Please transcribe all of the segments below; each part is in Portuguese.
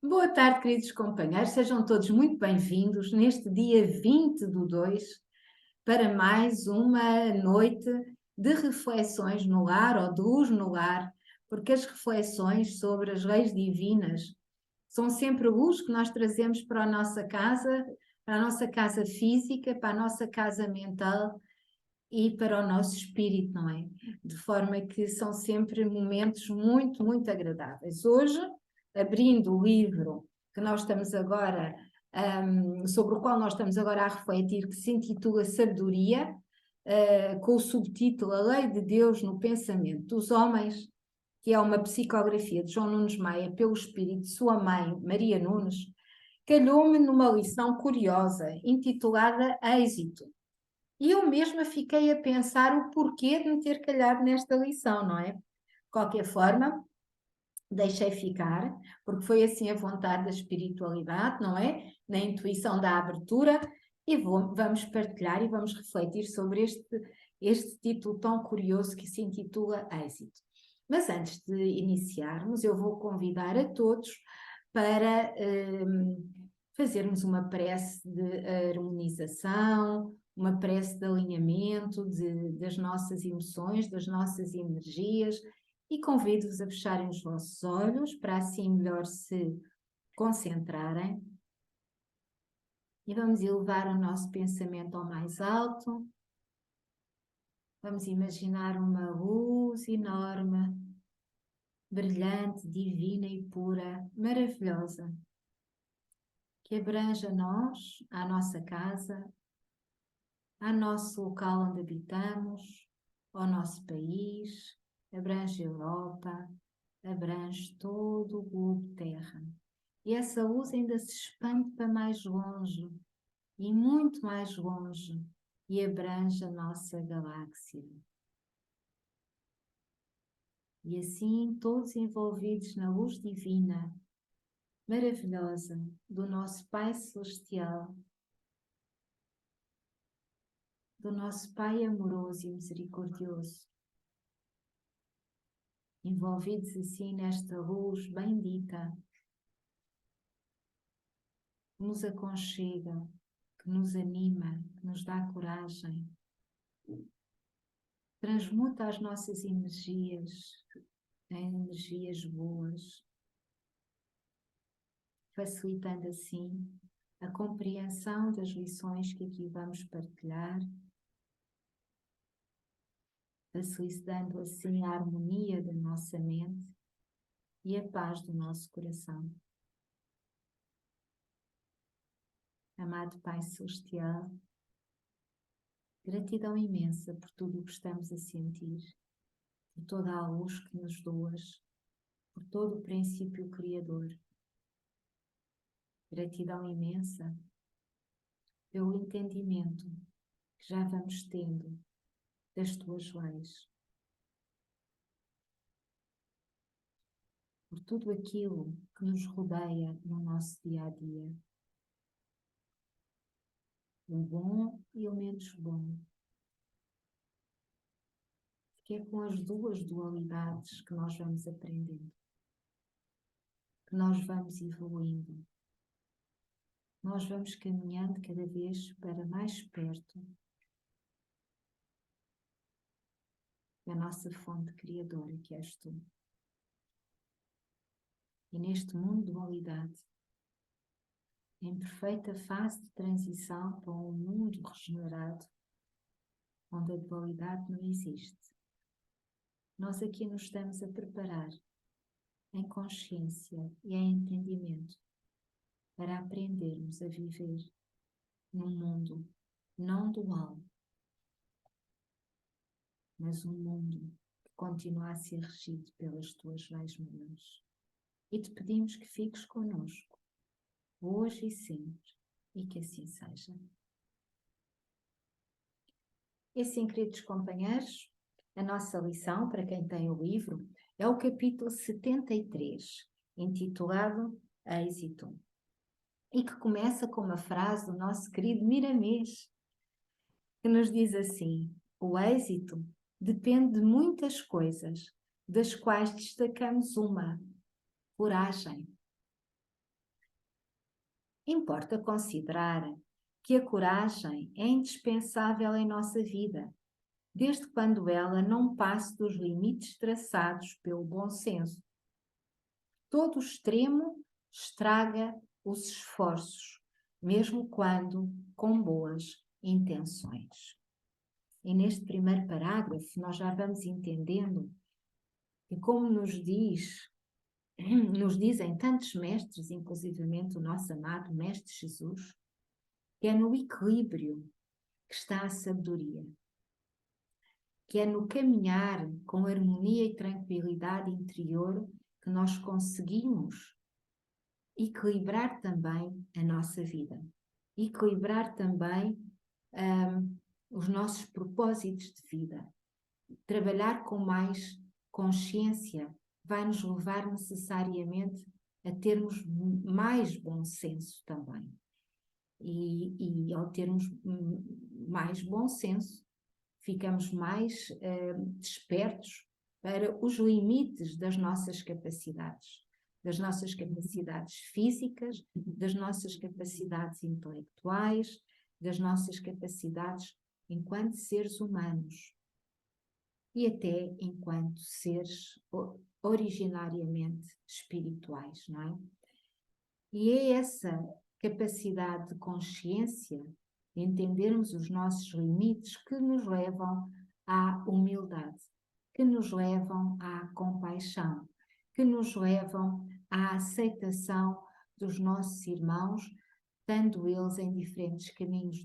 Boa tarde, queridos companheiros, sejam todos muito bem-vindos neste dia 20/2 para mais uma noite de reflexões no lar ou de luz no lar, porque as reflexões sobre as leis divinas são sempre luz que nós trazemos para a nossa casa física, para a nossa casa mental e para o nosso espírito, não é? De forma que são sempre momentos muito, muito agradáveis. Hoje, abrindo o livro que nós estamos agora, sobre o qual nós estamos agora a refletir, que se intitula Sabedoria, com o subtítulo A Lei de Deus no Pensamento dos Homens, que é uma psicografia de João Nunes Maia, pelo espírito de sua mãe, Maria Nunes, calhou-me numa lição curiosa, intitulada Êxito. E eu mesma fiquei a pensar o porquê de me ter calhado nesta lição, não é? De qualquer forma, deixei ficar, porque foi assim a vontade da espiritualidade, não é? Na intuição da abertura, e vamos partilhar e vamos refletir sobre este título tão curioso que se intitula Êxito. Mas antes de iniciarmos, eu vou convidar a todos para fazermos uma prece de harmonização, uma prece de alinhamento das nossas emoções, das nossas energias, e convido-vos a fecharem os vossos olhos para assim melhor se concentrarem. E vamos elevar o nosso pensamento ao mais alto. Vamos imaginar uma luz enorme, brilhante, divina e pura, maravilhosa, que abrange a nós, a nossa casa, ao nosso local onde habitamos, ao nosso país, abrange a Europa, abrange todo o globo Terra. E essa luz ainda se expande para mais longe, e muito mais longe, e abrange a nossa galáxia. E assim, todos envolvidos na luz divina, maravilhosa, do nosso Pai Celestial, do nosso Pai amoroso e misericordioso, envolvidos assim nesta luz bendita, que nos aconchega, que nos anima, que nos dá coragem, transmuta as nossas energias em energias boas, facilitando assim a compreensão das lições que aqui vamos partilhar, facilitando assim a harmonia da nossa mente e a paz do nosso coração. Amado Pai Celestial, gratidão imensa por tudo o que estamos a sentir, por toda a luz que nos doas, por todo o princípio criador. Gratidão imensa pelo entendimento que já vamos tendo das tuas leis, por tudo aquilo que nos rodeia no nosso dia a dia, o bom e o menos bom, que é com as duas dualidades que nós vamos aprendendo, que nós vamos evoluindo, nós vamos caminhando cada vez para mais perto da nossa fonte criadora, que és tu. E neste mundo de dualidade, em perfeita fase de transição para um mundo regenerado, onde a dualidade não existe, nós aqui nos estamos a preparar em consciência e em entendimento para aprendermos a viver num mundo não dual, mas um mundo que continua a ser regido pelas tuas leis maiores. E te pedimos que fiques connosco, hoje e sempre, e que assim seja. E assim, queridos companheiros, a nossa lição, para quem tem o livro, é o capítulo 73, intitulado Êxito, e que começa com uma frase do nosso querido Miramês, que nos diz assim: o êxito depende de muitas coisas, das quais destacamos uma: coragem. Importa considerar que a coragem é indispensável em nossa vida, desde quando ela não passe dos limites traçados pelo bom senso. Todo o extremo estraga os esforços, mesmo quando com boas intenções. E neste primeiro parágrafo nós já vamos entendendo que, como nos dizem tantos mestres, inclusivamente o nosso amado Mestre Jesus, que é no equilíbrio que está a sabedoria, que é no caminhar com harmonia e tranquilidade interior que nós conseguimos equilibrar também a nossa vida, equilibrar também os nossos propósitos de vida. Trabalhar com mais consciência vai nos levar necessariamente a termos mais bom senso também. E ao termos mais bom senso, ficamos mais despertos para os limites das nossas capacidades físicas, das nossas capacidades intelectuais, das nossas capacidades enquanto seres humanos e até enquanto seres originariamente espirituais, não é? E é essa capacidade de consciência, de entendermos os nossos limites, que nos levam à humildade, que nos levam à compaixão, que nos levam à aceitação dos nossos irmãos, estando eles em diferentes caminhos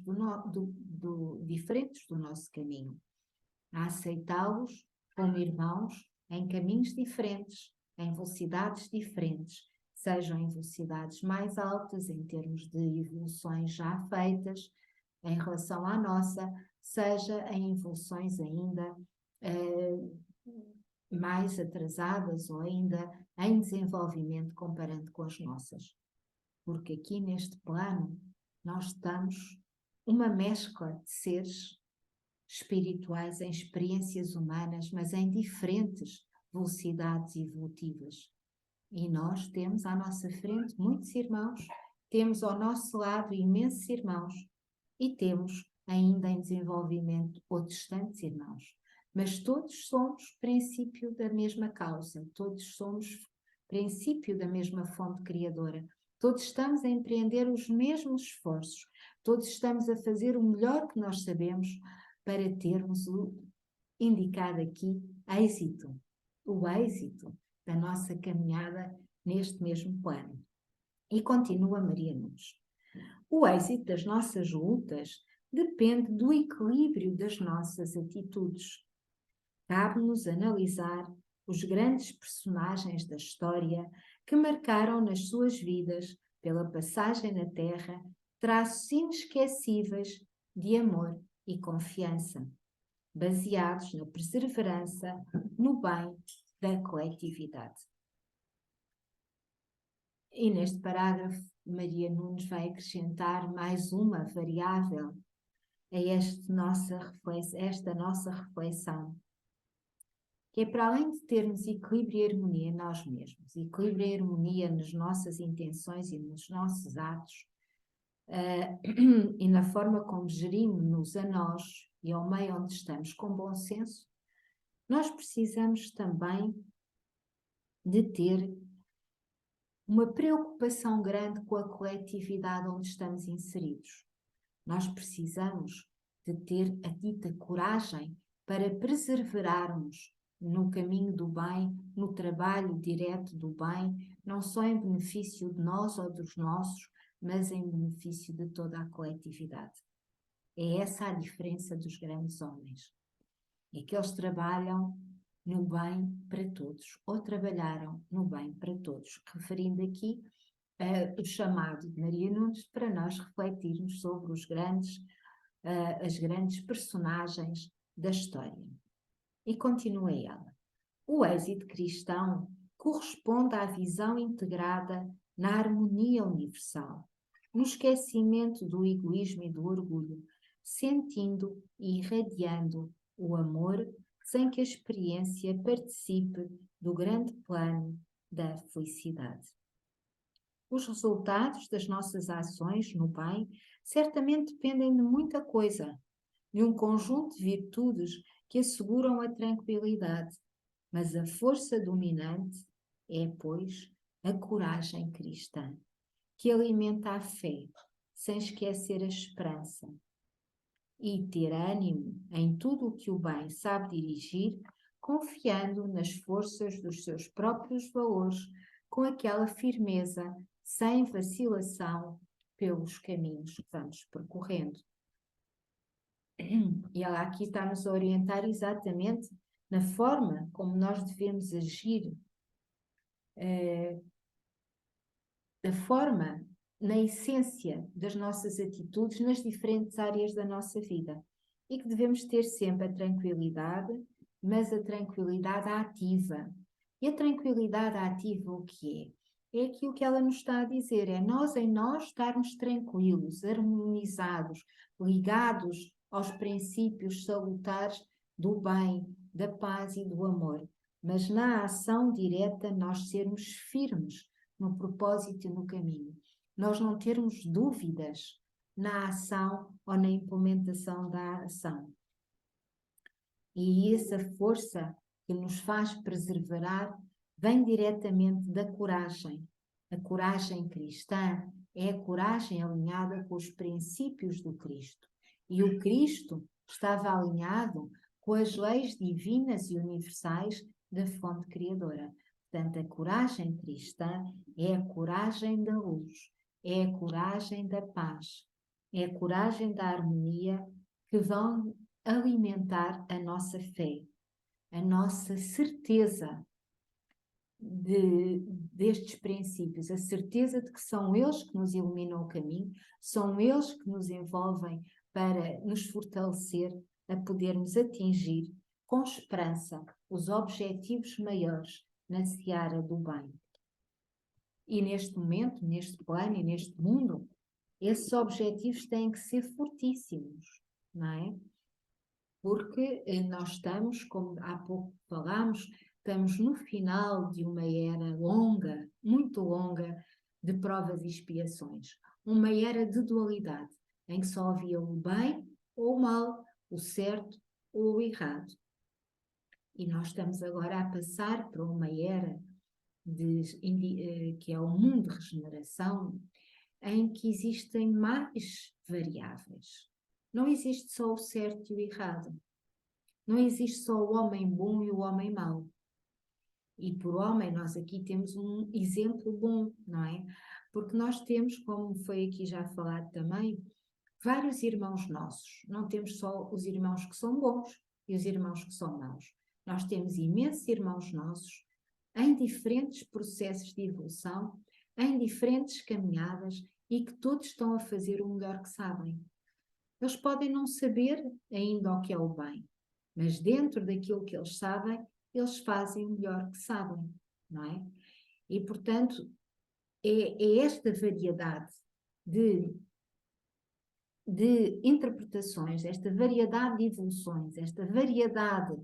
diferentes do nosso caminho. A aceitá-los como irmãos em caminhos diferentes, em velocidades diferentes, sejam em velocidades mais altas em termos de evoluções já feitas em relação à nossa, seja em evoluções ainda mais atrasadas ou ainda em desenvolvimento comparando com as nossas. Porque aqui neste plano nós estamos uma mescla de seres espirituais em experiências humanas, mas em diferentes velocidades evolutivas. E nós temos à nossa frente muitos irmãos, temos ao nosso lado imensos irmãos e temos ainda em desenvolvimento outros tantos irmãos. Mas todos somos princípio da mesma causa, todos somos princípio da mesma fonte criadora, todos estamos a empreender os mesmos esforços, todos estamos a fazer o melhor que nós sabemos para termos o indicado aqui êxito, o êxito da nossa caminhada neste mesmo plano. E continua Maria Nunes. O êxito das nossas lutas depende do equilíbrio das nossas atitudes. Cabe-nos analisar os grandes personagens da história que marcaram nas suas vidas, pela passagem na Terra, traços inesquecíveis de amor e confiança, baseados na perseverança no bem da coletividade. E neste parágrafo, Maria Nunes vai acrescentar mais uma variável a esta nossa reflexão, que é para além de termos equilíbrio e harmonia em nós mesmos, equilíbrio e harmonia nas nossas intenções e nos nossos atos, e na forma como gerimos-nos a nós e ao meio onde estamos com bom senso, nós precisamos também de ter uma preocupação grande com a coletividade onde estamos inseridos. Nós precisamos de ter a dita coragem para perseverarmos no caminho do bem, no trabalho direto do bem, não só em benefício de nós ou dos nossos, mas em benefício de toda a coletividade. É essa a diferença dos grandes homens. É que eles trabalham no bem para todos, ou trabalharam no bem para todos, referindo aqui o chamado de Maria Nunes para nós refletirmos sobre as grandes personagens da história. E continua ela. O êxito cristão corresponde à visão integrada na harmonia universal, no esquecimento do egoísmo e do orgulho, sentindo e irradiando o amor sem que a experiência participe do grande plano da felicidade. Os resultados das nossas ações no bem certamente dependem de muita coisa, de um conjunto de virtudes que asseguram a tranquilidade, mas a força dominante é, pois, a coragem cristã, que alimenta a fé, sem esquecer a esperança, e ter ânimo em tudo o que o bem sabe dirigir, confiando nas forças dos seus próprios valores, com aquela firmeza, sem vacilação, pelos caminhos que vamos percorrendo. E ela aqui está-nos a orientar exatamente na forma como nós devemos agir, da forma, na essência das nossas atitudes nas diferentes áreas da nossa vida. E que devemos ter sempre a tranquilidade, mas a tranquilidade ativa. E a tranquilidade ativa o que é? É aquilo que ela nos está a dizer, é nós em nós estarmos tranquilos, harmonizados, ligados aos princípios salutares do bem, da paz e do amor. Mas na ação direta nós sermos firmes no propósito e no caminho. Nós não termos dúvidas na ação ou na implementação da ação. E essa força que nos faz perseverar vem diretamente da coragem. A coragem cristã é a coragem alinhada com os princípios do Cristo. E o Cristo estava alinhado com as leis divinas e universais da fonte criadora. Portanto, a coragem cristã é a coragem da luz, é a coragem da paz, é a coragem da harmonia que vão alimentar a nossa fé, a nossa certeza destes princípios, a certeza de que são eles que nos iluminam o caminho, são eles que nos envolvem para nos fortalecer a podermos atingir com esperança os objetivos maiores na seara do bem. E neste momento, neste plano e neste mundo, esses objetivos têm que ser fortíssimos, não é? Porque nós estamos, como há pouco falámos, estamos no final de uma era longa, muito longa, de provas e expiações. Uma era de dualidade, em que só havia o bem ou o mal, o certo ou o errado. E nós estamos agora a passar para uma era que é o mundo de regeneração, em que existem mais variáveis. Não existe só o certo e o errado. Não existe só o homem bom e o homem mau. E por homem, nós aqui temos um exemplo bom, não é? Porque nós temos, como foi aqui já falado também, vários irmãos nossos. Não temos só os irmãos que são bons e os irmãos que são maus. Nós temos imensos irmãos nossos em diferentes processos de evolução, em diferentes caminhadas e que todos estão a fazer o melhor que sabem. Eles podem não saber ainda o que é o bem, mas dentro daquilo que eles sabem, eles fazem o melhor que sabem, não é? E, portanto, é esta variedade de interpretações, esta variedade de evoluções, esta variedade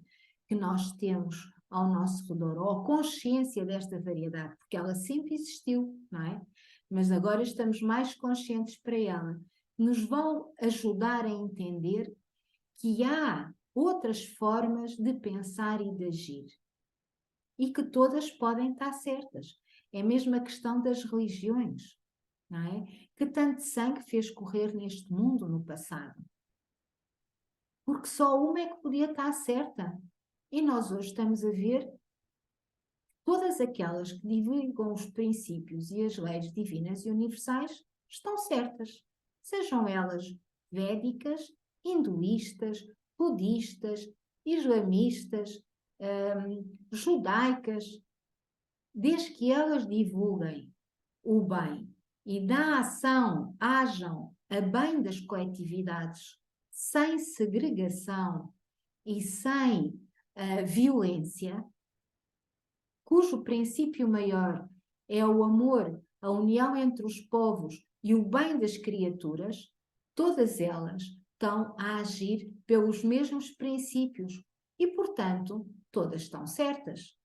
que nós temos ao nosso redor, ou a consciência desta variedade, porque ela sempre existiu, não é? Mas agora estamos mais conscientes para ela, nos vão ajudar a entender que há outras formas de pensar e de agir. E que todas podem estar certas. É mesmo a questão das religiões, não é? Que tanto sangue fez correr neste mundo no passado? Porque só uma é que podia estar certa. E nós hoje estamos a ver todas aquelas que divulgam os princípios e as leis divinas e universais estão certas. Sejam elas védicas, hinduístas, budistas, islamistas, judaicas, desde que elas divulguem o bem e da ação hajam a bem das coletividades, sem segregação e sem violência, cujo princípio maior é o amor, a união entre os povos e o bem das criaturas, todas elas estão a agir pelos mesmos princípios e, portanto, todas estão certas.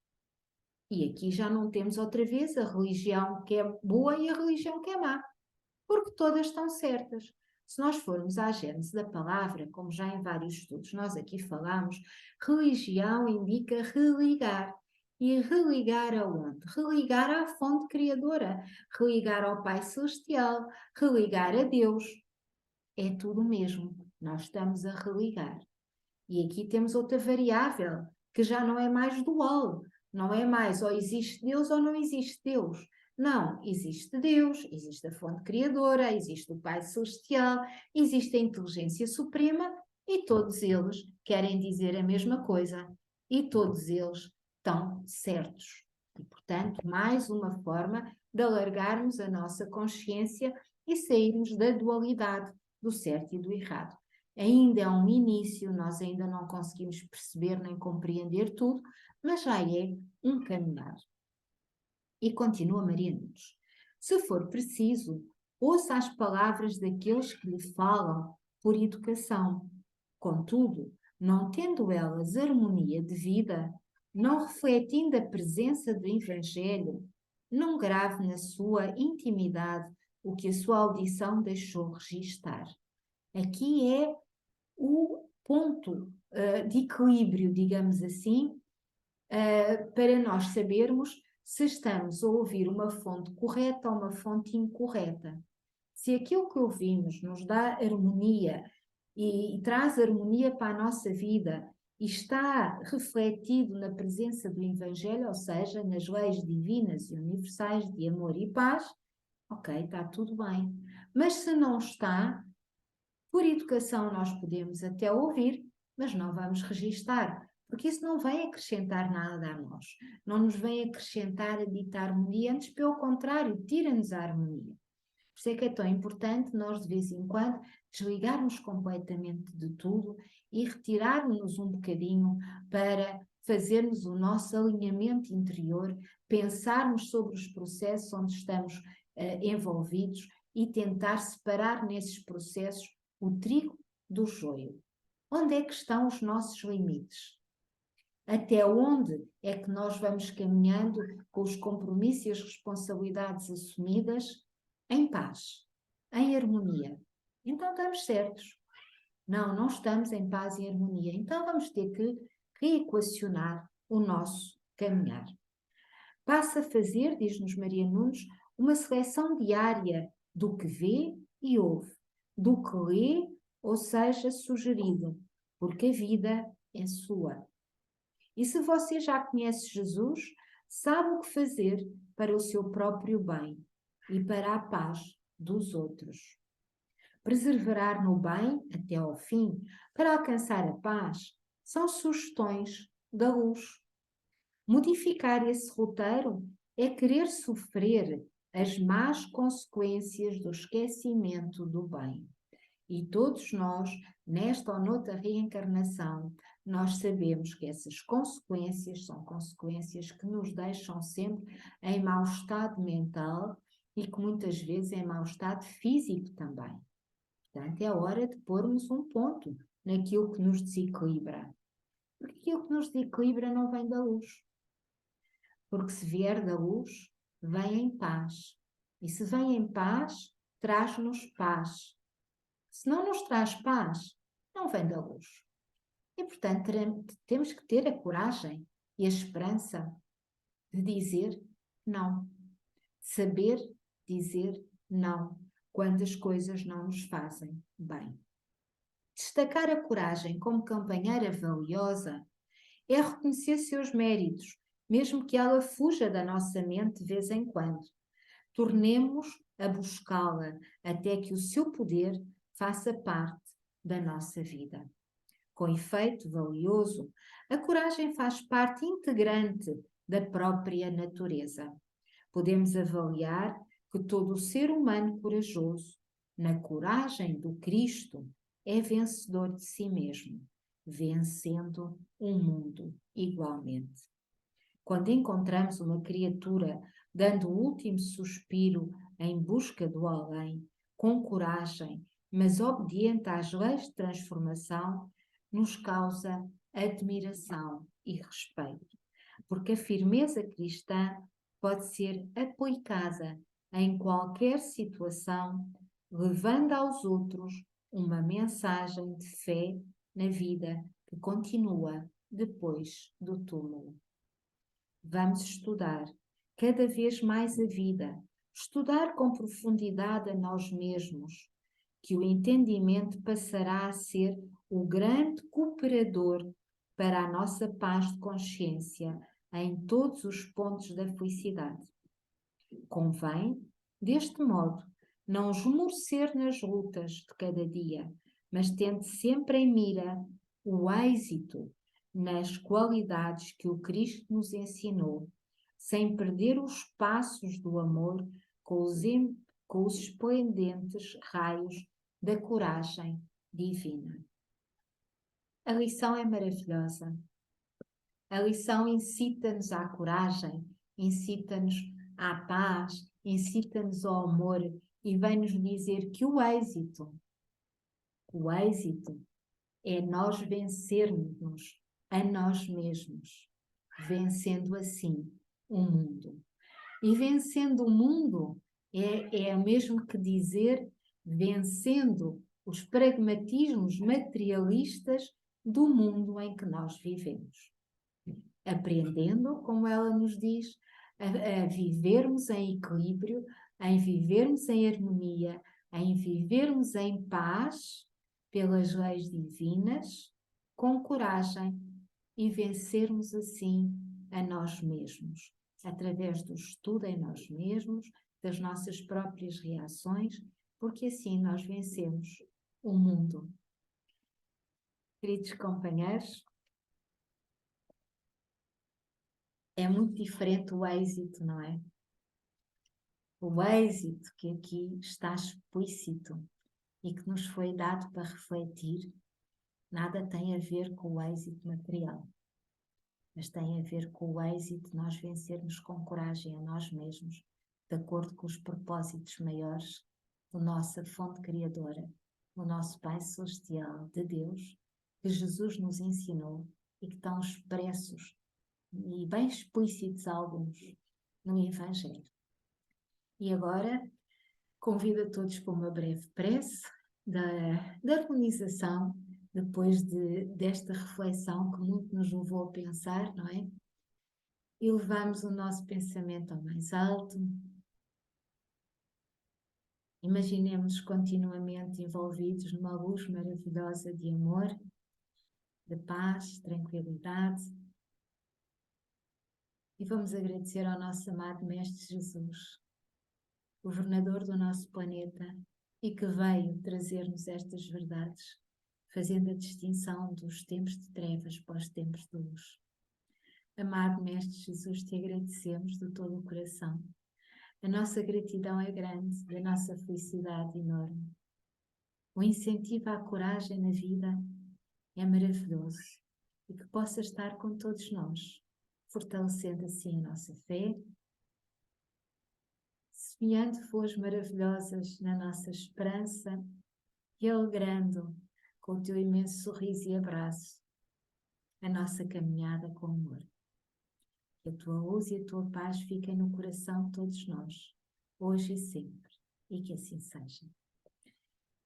E aqui já não temos outra vez a religião que é boa e a religião que é má, porque todas estão certas. Se nós formos à gênese da palavra, como já em vários estudos nós aqui falamos, religião indica religar. E religar aonde? Religar à fonte criadora, religar ao Pai Celestial, religar a Deus. É tudo o mesmo. Nós estamos a religar. E aqui temos outra variável, que já não é mais dual. Não é mais ou existe Deus ou não existe Deus. Não, existe Deus, existe a fonte criadora, existe o Pai Celestial, existe a inteligência suprema e todos eles querem dizer a mesma coisa e todos eles estão certos. E, portanto, mais uma forma de alargarmos a nossa consciência e sairmos da dualidade do certo e do errado. Ainda é um início, nós ainda não conseguimos perceber nem compreender tudo, mas já é um caminhar. E continua Maria Nunes. Se for preciso, ouça as palavras daqueles que lhe falam por educação. Contudo, não tendo elas harmonia de vida, não refletindo a presença do Evangelho, não grave na sua intimidade o que a sua audição deixou registar. Aqui é o ponto de equilíbrio, digamos assim, para nós sabermos se estamos a ouvir uma fonte correta ou uma fonte incorreta. Se aquilo que ouvimos nos dá harmonia e traz harmonia para a nossa vida e está refletido na presença do Evangelho, ou seja, nas leis divinas e universais de amor e paz, ok, está tudo bem. Mas se não está, por educação nós podemos até ouvir, mas não vamos registar, porque isso não vem acrescentar nada a nós, não nos vem acrescentar a dita harmonia, antes pelo contrário, tira-nos a harmonia. Por isso é que é tão importante nós de vez em quando desligarmos completamente de tudo e retirarmos um bocadinho para fazermos o nosso alinhamento interior, pensarmos sobre os processos onde estamos envolvidos e tentar separar nesses processos o trigo do joio. Onde é que estão os nossos limites? Até onde é que nós vamos caminhando com os compromissos e as responsabilidades assumidas em paz, em harmonia? Então estamos certos. Não, não estamos em paz e harmonia. Então vamos ter que reequacionar o nosso caminhar. Passa a fazer, diz-nos Maria Nunes, uma seleção diária do que vê e ouve, do que lê, ou seja, sugerido, porque a vida é sua. E se você já conhece Jesus, sabe o que fazer para o seu próprio bem e para a paz dos outros. Perseverar no bem até ao fim para alcançar a paz são sugestões da luz. Modificar esse roteiro é querer sofrer as más consequências do esquecimento do bem. E todos nós, nesta ou noutra reencarnação, nós sabemos que essas consequências são consequências que nos deixam sempre em mau estado mental e que muitas vezes em mau estado físico também. Portanto, é hora de pormos um ponto naquilo que nos desequilibra. Porque aquilo que nos desequilibra não vem da luz. Porque se vier da luz, vem em paz. E se vem em paz, traz-nos paz. Se não nos traz paz, não vem da luz. E, portanto, temos que ter a coragem e a esperança de dizer não. Saber dizer não quando as coisas não nos fazem bem. Destacar a coragem como companheira valiosa é reconhecer seus méritos, mesmo que ela fuja da nossa mente de vez em quando. Tornemo-nos a buscá-la até que o seu poder faça parte da nossa vida. Com efeito valioso, a coragem faz parte integrante da própria natureza. Podemos avaliar que todo o ser humano corajoso, na coragem do Cristo, é vencedor de si mesmo, vencendo um mundo igualmente. Quando encontramos uma criatura dando o último suspiro em busca do além, com coragem, mas obediente às leis de transformação, nos causa admiração e respeito. porque a firmeza cristã pode ser aplicada em qualquer situação, levando aos outros uma mensagem de fé na vida que continua depois do túmulo. Vamos estudar cada vez mais a vida, estudar com profundidade a nós mesmos, que o entendimento passará a ser o grande cooperador para a nossa paz de consciência em todos os pontos da felicidade. Convém, deste modo, não esmorecer nas lutas de cada dia, mas tendo sempre em mira o êxito nas qualidades que o Cristo nos ensinou, sem perder os passos do amor com os esplendentes raios da coragem divina. A lição é maravilhosa. A lição incita-nos à coragem, incita-nos à paz, incita-nos ao amor e vem-nos dizer que o êxito é nós vencermos a nós mesmos, vencendo assim o mundo. E vencendo o mundo é o mesmo que dizer vencendo os pragmatismos materialistas do mundo em que nós vivemos. Aprendendo, como ela nos diz, a vivermos em equilíbrio, em vivermos em harmonia, em vivermos em paz pelas leis divinas, com coragem e vencermos assim a nós mesmos, através do estudo em nós mesmos, das nossas próprias reações, porque assim nós vencemos o mundo. Queridos companheiros, é muito diferente o êxito, não é? O êxito que aqui está explícito e que nos foi dado para refletir, nada tem a ver com o êxito material, mas tem a ver com o êxito de nós vencermos com coragem a nós mesmos, de acordo com os propósitos maiores da nossa fonte criadora, o nosso Pai Celestial, de Deus, que Jesus nos ensinou e que estão expressos e bem explícitos alguns no Evangelho. E agora convido a todos para uma breve prece da harmonização, depois desta reflexão que muito nos levou a pensar, não é? E levamos o nosso pensamento ao mais alto. Imaginemos continuamente envolvidos numa luz maravilhosa de amor, de paz, tranquilidade. E vamos agradecer ao nosso amado Mestre Jesus, governador do nosso planeta, e que veio trazer-nos estas verdades, fazendo a distinção dos tempos de trevas para os tempos de luz. Amado Mestre Jesus, te agradecemos de todo o coração. A nossa gratidão é grande, a nossa felicidade enorme. O incentivo à coragem na vida é maravilhoso e que possa estar com todos nós, fortalecendo assim a nossa fé, semeando flores maravilhosas na nossa esperança e alegrando com o teu imenso sorriso e abraço a nossa caminhada com amor. Que a tua luz e a tua paz fiquem no coração de todos nós, hoje e sempre, e que assim seja.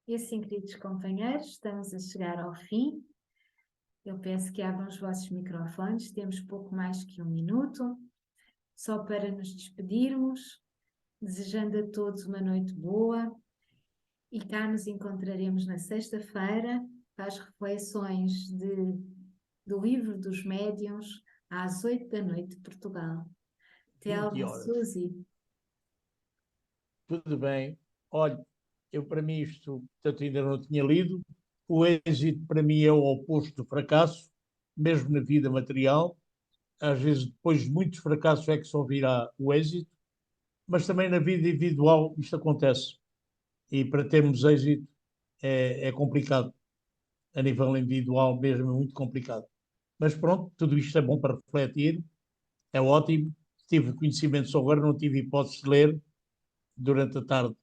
E assim, queridos companheiros, estamos a chegar ao fim. Eu peço que abram os vossos microfones, temos pouco mais que 1 minuto, só para nos despedirmos, desejando a todos uma noite boa, e cá nos encontraremos na sexta-feira para as reflexões do Livro dos Médiuns, às 8 da noite de Portugal. Telmo, Suzy. Tudo bem. Olha, eu para mim isto, portanto, ainda não tinha lido. O êxito para mim é o oposto do fracasso, mesmo na vida material. Às vezes, depois de muitos fracassos é que só virá o êxito, mas também na vida individual isto acontece. E para termos êxito é complicado. A nível individual mesmo é muito complicado. Mas pronto, tudo isto é bom para refletir, é ótimo. Tive conhecimento sobre, não tive hipótese de ler durante a tarde.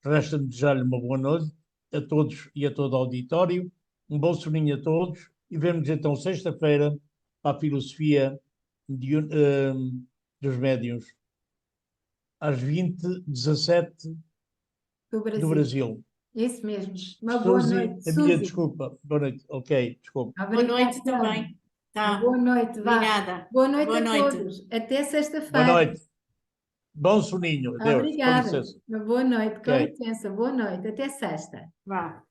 Resta-me desejar-lhe uma boa noite a todos e a todo o auditório, um bom soninho a todos e vemos então sexta-feira para a filosofia dos médiuns, às 20h17 Do do Brasil. Brasil. Isso mesmo. Uma boa Suzy, noite, a minha Suzy. desculpa. Boa noite. Ok, desculpa. Boa noite Obrigada. também. Tá. Boa noite, vá. Obrigada. Boa noite Boa a noite. todos. Até Boa sexta-feira. noite. Bom soninho. Adeus. Com Obrigada. licença. Uma boa noite. Com Ok. licença. Boa noite. Até sexta. Vá.